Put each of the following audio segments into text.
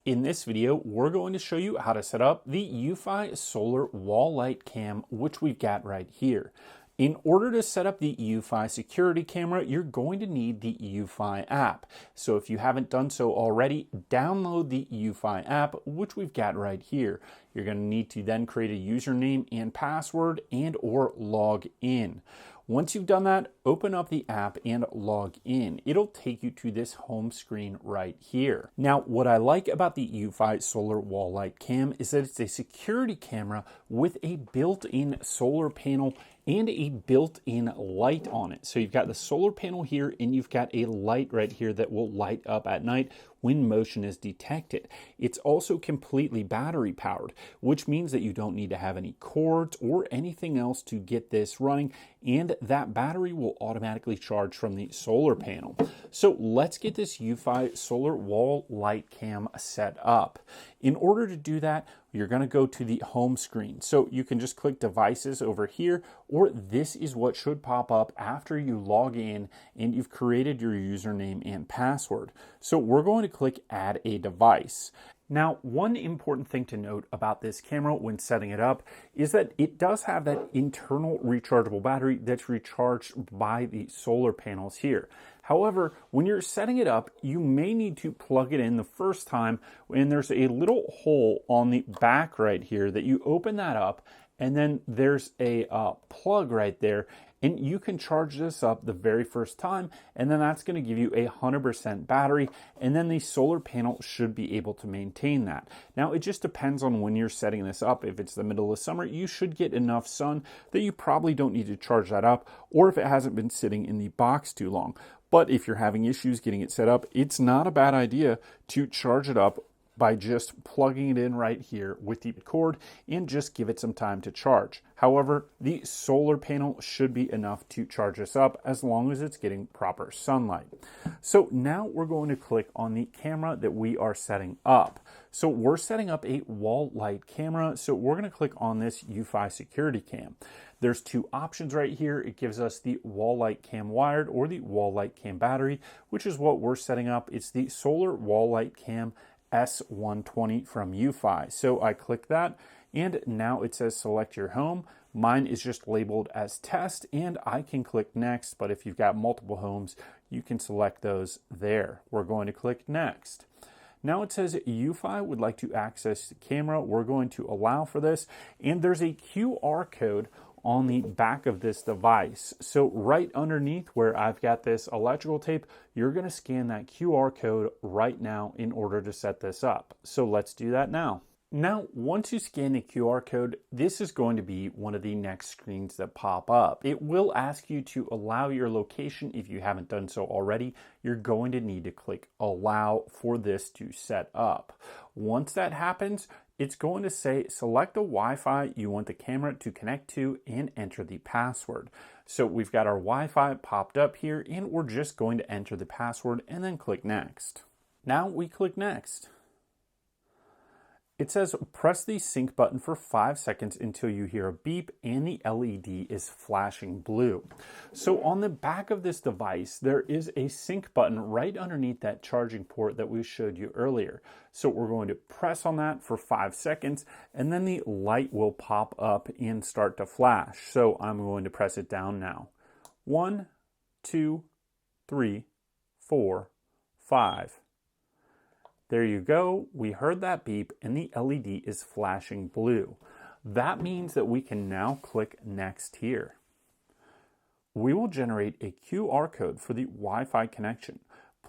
In this video, we're going to show you how to set up the Eufy Solar Wall Light Cam, which we've got right here. In order to set up the Eufy security camera, you're going to need the Eufy app. So if you haven't done so already, download the Eufy app, which we've got right here. You're going to need to then create a username and password and/or log in. Once you've done that, open up the app and log in. It'll take you to this home screen right here. Now, what I like about the Eufy Solar Wall Light Cam is that it's a security camera with a built-in solar panel and a built-in light on it. So you've got the solar panel here and you've got a light right here that will light up at night when motion is detected. It's also completely battery powered, which means that you don't need to have any cords or anything else to get this running, and that battery will automatically charge from the solar panel. So let's get this Eufy Solar Wall Light Cam set up. In order to do that, you're going to go to the home screen. So you can just click devices over here, or this is what should pop up after you log in and you've created your username and password. So we're going to click add a device. Now, one important thing to note about this camera when setting it up is that it does have that internal rechargeable battery that's recharged by the solar panels here. However, when you're setting it up, you may need to plug it in the first time, and there's a little hole on the back right here that you open that up, and then there's a plug right there, and you can charge this up the very first time, and then that's going to give you 100% battery, and then the solar panel should be able to maintain that. Now, it just depends on when you're setting this up. If it's the middle of summer, you should get enough sun that you probably don't need to charge that up, or if it hasn't been sitting in the box too long. But if you're having issues getting it set up, it's not a bad idea to charge it up by just plugging it in right here with the cord and just give it some time to charge. However, the solar panel should be enough to charge this up as long as it's getting proper sunlight. So now we're going to click on the camera that we are setting up. So we're setting up a wall light camera. So we're going to click on this Eufy security cam. There's two options right here. It gives us the wall light cam wired or the wall light cam battery, which is what we're setting up. It's the solar wall light cam S120 from Eufy. So I click that and now it says select your home. Mine is just labeled as test and I can click next, but if you've got multiple homes, you can select those there. We're going to click next. Now it says Eufy would like to access the camera. We're going to allow for this, and there's a QR code on the back of this device. So right underneath where I've got this electrical tape, you're going to scan that QR code right now in order to set this up. So let's do that now. Now, once you scan the QR code, this is going to be one of the next screens that pop up. It will ask you to allow your location if you haven't done so already. You're going to need to click allow for this to set up. Once that happens, it's going to say select the Wi-Fi you want the camera to connect to and enter the password. So we've got our Wi-Fi popped up here and we're just going to enter the password and then click next. Now we click next. It says press the sync button for 5 seconds until you hear a beep and the LED is flashing blue. So on the back of this device, there is a sync button right underneath that charging port that we showed you earlier. So we're going to press on that for 5 seconds and then the light will pop up and start to flash. So I'm going to press it down now. 1, 2, 3, 4, 5. There you go. We heard that beep and the LED is flashing blue. That means that we can now click next here. We will generate a QR code for the Wi-Fi connection.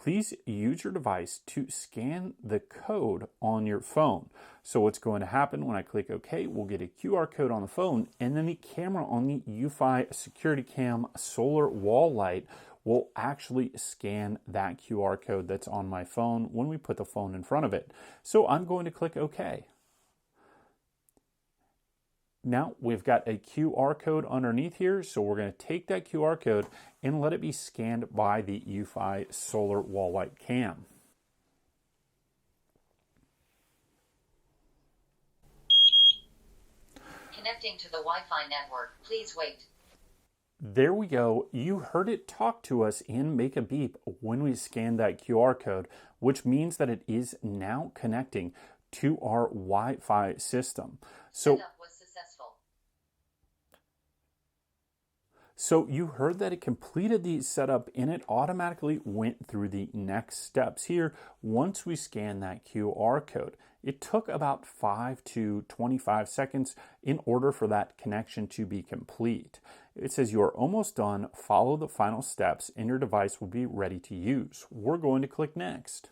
Please use your device to scan the code on your phone. So what's going to happen when I click OK, we'll get a QR code on the phone, and then the camera on the Eufy Security Cam Solar Wall Light will actually scan that QR code that's on my phone when we put the phone in front of it. So I'm going to click OK. Now we've got a QR code underneath here, so we're going to take that QR code and let it be scanned by the Eufy Solar Wall Light Cam. Connecting to the Wi-Fi network. Please wait. There we go. You heard it talk to us and make a beep when we scanned that QR code, which means that it is now connecting to our Wi-Fi system. So you heard that it completed the setup and it automatically went through the next steps here once we scanned that QR code. It took about 5 to 25 seconds in order for that connection to be complete. It says you are almost done. Follow the final steps and your device will be ready to use. We're going to click next.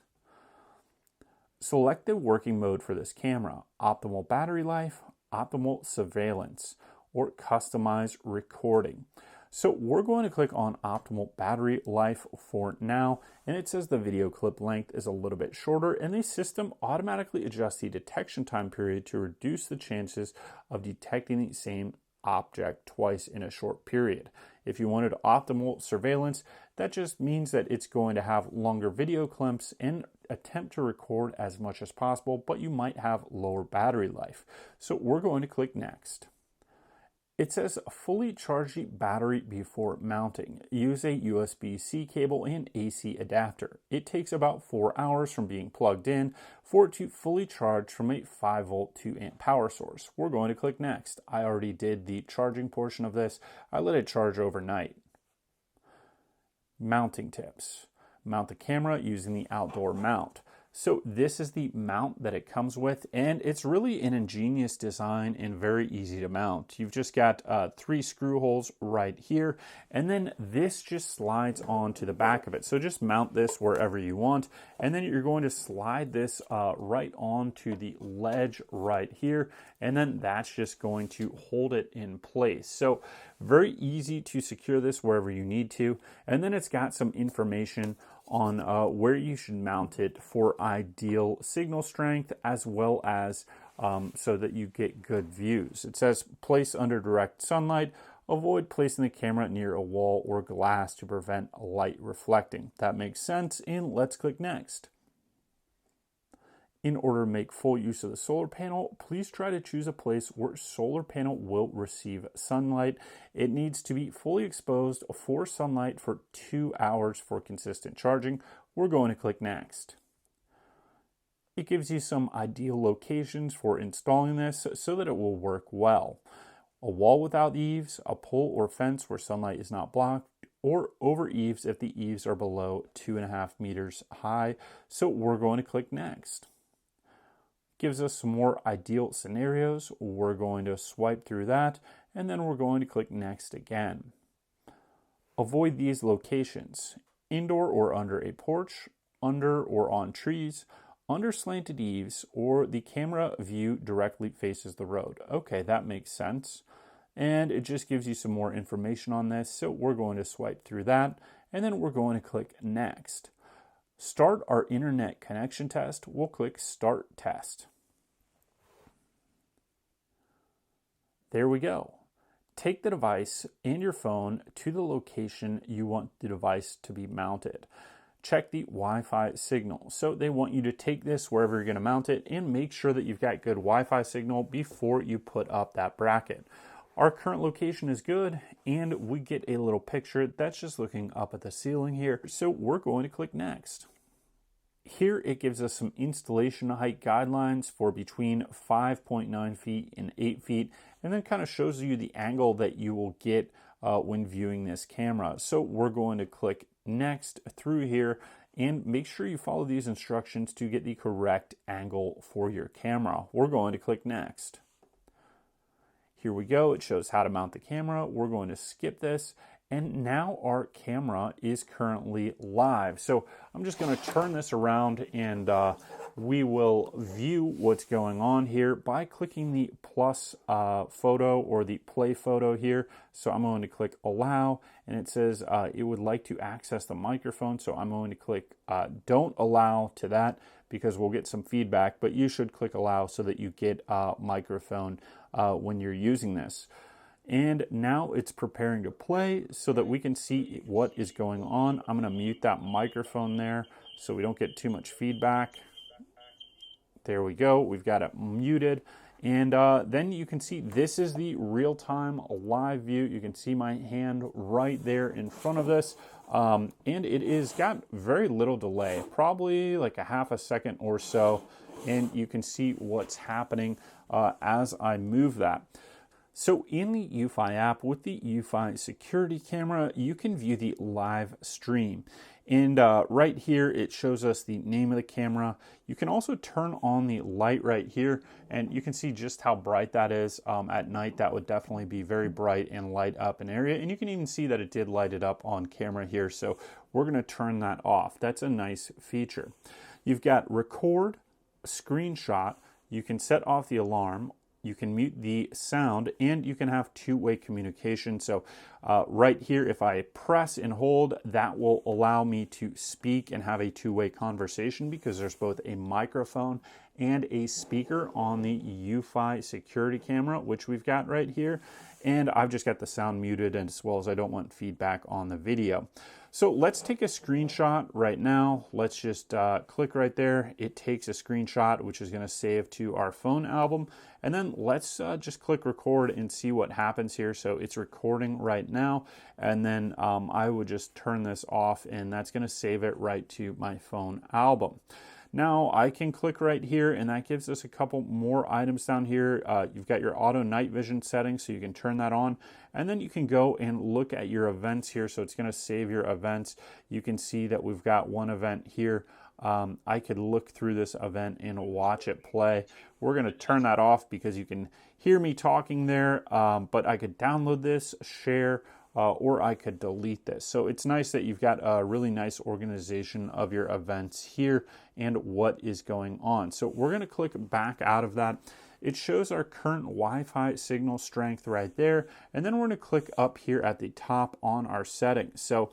Select the working mode for this camera: optimal battery life, optimal surveillance, or customize recording. So we're going to click on optimal battery life for now, and it says the video clip length is a little bit shorter, and the system automatically adjusts the detection time period to reduce the chances of detecting the same object twice in a short period. If you wanted optimal surveillance, that just means that it's going to have longer video clips and attempt to record as much as possible, but you might have lower battery life. So we're going to click next. It says fully charge the battery before mounting. Use a USB-C cable and AC adapter. It takes about 4 hours from being plugged in for it to fully charge from a 5-volt 2-amp power source. We're going to click next. I already did the charging portion of this. I let it charge overnight. Mounting tips. Mount the camera using the outdoor mount. So this is the mount that it comes with, and it's really an ingenious design and very easy to mount. You've just got 3 screw holes right here, and then this just slides onto the back of it. So just mount this wherever you want, and then you're going to slide this right onto the ledge right here, and then that's just going to hold it in place. So very easy to secure this wherever you need to, and then it's got some information on where you should mount it for ideal signal strength, as well as so that you get good views. It says place under direct sunlight. Avoid placing the camera near a wall or glass to prevent light reflecting. That makes sense, and let's click next. In order to make full use of the solar panel, please try to choose a place where solar panel will receive sunlight. It needs to be fully exposed for sunlight for 2 hours for consistent charging. We're going to click next. It gives you some ideal locations for installing this so that it will work well. A wall without eaves, a pole or fence where sunlight is not blocked, or over eaves if the eaves are below 2.5 meters high. So we're going to click next. Gives us some more ideal scenarios. We're going to swipe through that, and then we're going to click next again. Avoid these locations: indoor or under a porch, under or on trees, under slanted eaves, or the camera view directly faces the road. Okay, that makes sense. And it just gives you some more information on this. So we're going to swipe through that, and then we're going to click next. Start our internet connection test. We'll click Start Test. There we go. Take the device and your phone to the location you want the device to be mounted. Check the Wi-Fi signal. So they want you to take this wherever you're going to mount it and make sure that you've got good Wi-Fi signal before you put up that bracket. Our current location is good, and we get a little picture that's just looking up at the ceiling here. So we're going to click next. Here it gives us some installation height guidelines for between 5.9 feet and 8 feet, and then kind of shows you the angle that you will get when viewing this camera. So we're going to click next through here and make sure you follow these instructions to get the correct angle for your camera. We're going to click next. Here we go. It shows how to mount the camera. We're going to skip this. And now our camera is currently live. So I'm just going to turn this around, and we will view what's going on here by clicking the plus photo or the play photo here. So I'm going to click allow, and it says it would like to access the microphone. So I'm going to click don't allow to that because we'll get some feedback, but you should click allow so that you get microphone when you're using this. And now it's preparing to play so that we can see what is going on. I'm going to mute that microphone there so we don't get too much feedback. There we go. We've got it muted. And then you can see this is the real-time live view. You can see my hand right there in front of this. And it is got very little delay, probably like a half a second or so. And you can see what's happening as I move that. So in the Eufy app with the Eufy security camera, you can view the live stream. And right here, it shows us the name of the camera. You can also turn on the light right here, and you can see just how bright that is. At night, that would definitely be very bright and light up an area. And you can even see that it did light it up on camera here. So we're going to turn that off. That's a nice feature. You've got record, screenshot. You can set off the alarm. You can mute the sound, and you can have two-way communication. So right here, if I press and hold, that will allow me to speak and have a two-way conversation because there's both a microphone and a speaker on the Eufy security camera, which we've got right here. And I've just got the sound muted, and as well as I don't want feedback on the video. So let's take a screenshot right now. Let's just click right there. It takes a screenshot, which is going to save to our phone album. And then let's just click record and see what happens here. So it's recording right now. And then I would just turn this off, and that's going to save it right to my phone album. Now I can click right here, and that gives us a couple more items down here. You've got your auto night vision settings, so you can turn that on. And then you can go and look at your events here. So it's going to save your events. You can see that we've got one event here. I could look through this event and watch it play. We're going to turn that off because you can hear me talking there, but I could download this, share, or I could delete this. So it's nice that you've got a really nice organization of your events here and what is going on. So we're going to click back out of that. It shows our current Wi-Fi signal strength right there. And then we're going to click up here at the top on our settings. So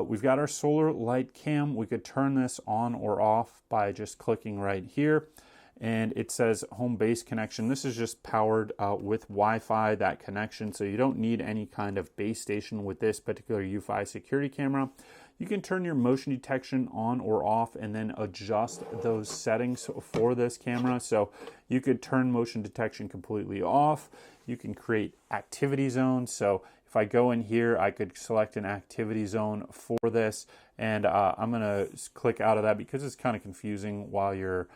we've got our solar light cam. We could turn this on or off by just clicking right here. And it says home base connection. This is just powered with Wi-Fi, that connection. So you don't need any kind of base station with this particular Eufy security camera. You can turn your motion detection on or off and then adjust those settings for this camera. So you could turn motion detection completely off. You can create activity zones. So if I go in here, I could select an activity zone for this. And I'm going to click out of that because it's kind of confusing while you're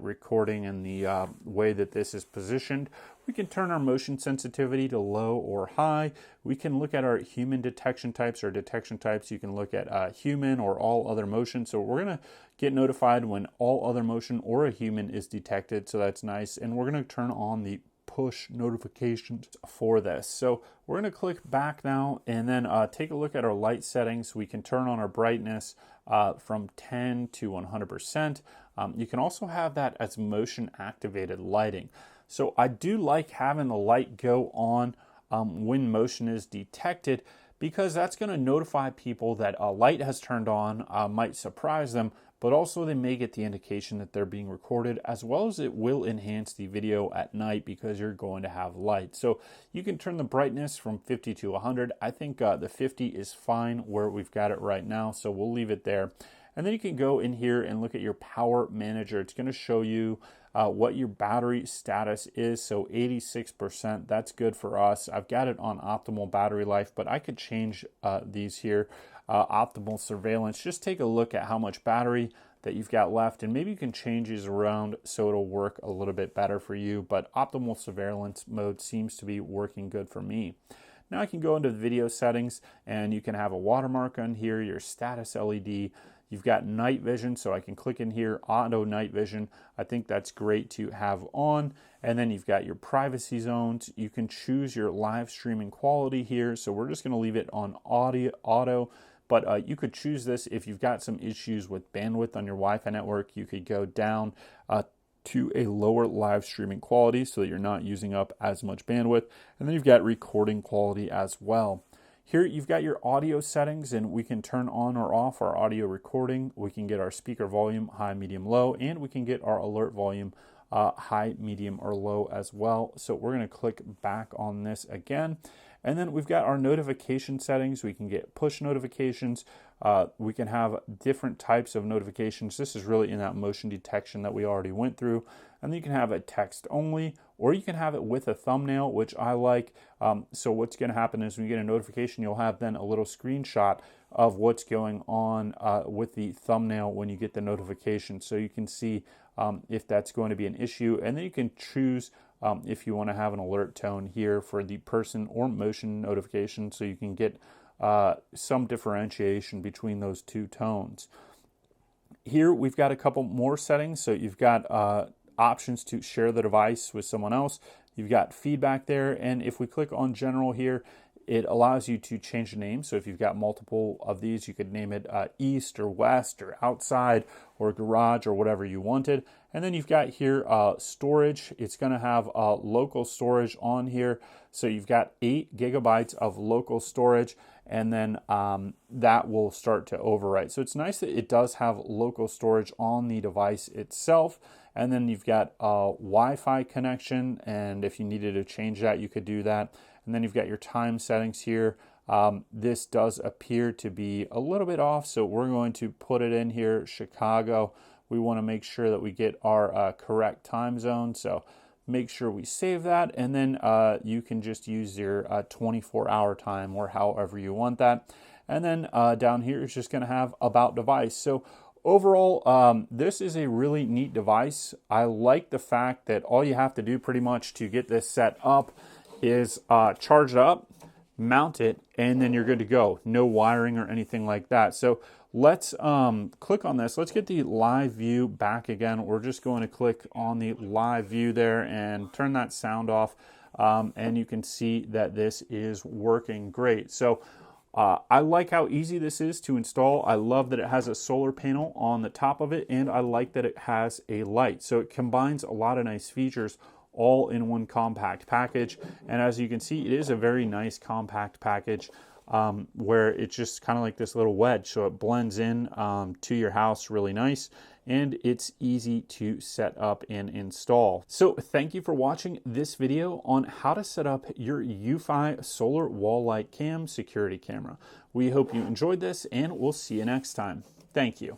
recording and the way that this is positioned. We can turn our motion sensitivity to low or high. We can look at our human detection types or detection types. You can look at human or all other motion. So we're going to get notified when all other motion or a human is detected. So that's nice. And we're going to turn on the push notifications for this. So we're going to click back now and then take a look at our light settings. We can turn on our brightness from 10 to 100%. You can also have that as motion activated lighting. So I do like having the light go on when motion is detected because that's going to notify people that a light has turned on, might surprise them, but also they may get the indication that they're being recorded, as well as it will enhance the video at night because you're going to have light. So you can turn the brightness from 50 to 100. I think the 50 is fine where we've got it right now, so we'll leave it there. And then you can go in here and look at your power manager. It's going to show you what your battery status is. So 86%, that's good for us. I've got it on optimal battery life, but I could change these here. Optimal surveillance. Just take a look at how much battery that you've got left, and maybe you can change these around so it'll work a little bit better for you. But optimal surveillance mode seems to be working good for me. Now I can go into the video settings, and you can have a watermark on here, your status LED. You've got night vision, so I can click in here, auto night vision. I think that's great to have on. And then you've got your privacy zones. You can choose your live streaming quality here. So we're just going to leave it on auto. But you could choose this if you've got some issues with bandwidth on your Wi-Fi network. You could go down to a lower live streaming quality so that you're not using up as much bandwidth. And then you've got recording quality as well. Here you've got your audio settings, and we can turn on or off our audio recording. We can get our speaker volume high, medium, low, and we can get our alert volume high, medium, or low as well. So we're going to click back on this again. And then we've got our notification settings. We can get push notifications. We can have different types of notifications. This is really in that motion detection that we already went through. And then you can have it text only, or you can have it with a thumbnail, which I like. So what's going to happen is when you get a notification, you'll have then a little screenshot of what's going on with the thumbnail when you get the notification. So you can see if that's going to be an issue. And then you can choose if you want to have an alert tone here for the person or motion notification, so you can get some differentiation between those two tones. Here we've got a couple more settings. So you've got options to share the device with someone else. You've got feedback there, and if we click on general here, it allows you to change the name. So if you've got multiple of these, you could name it east or west or outside or garage or whatever you wanted. And then you've got here storage. It's going to have local storage on here. So you've got 8 gigabytes of local storage, and then that will start to overwrite. So it's nice that it does have local storage on the device itself. And then you've got a Wi-Fi connection, and if you needed to change that, you could do that. And then you've got your time settings here. This does appear to be a little bit off, so we're going to put it in here, Chicago. We want to make sure that we get our correct time zone, so make sure we save that, and then you can just use your 24-hour time or however you want that. And then down here is just going to have about device. So overall, this is a really neat device. I like the fact that all you have to do pretty much to get this set up is charge it up, mount it, and then you're good to go. No wiring or anything like that. So let's click on this. Let's get the live view back again. We're just going to click on the live view there and turn that sound off. And you can see that this is working great. So I like how easy this is to install. I love that it has a solar panel on the top of it, and I like that it has a light. So it combines a lot of nice features all in one compact package. And as you can see, it is a very nice compact package where it's just kind of like this little wedge. So it blends in to your house really nice, and it's easy to set up and install. So thank you for watching this video on how to set up your Eufy Solar Wall Light Cam security camera. We hope you enjoyed this, and we'll see you next time. Thank you.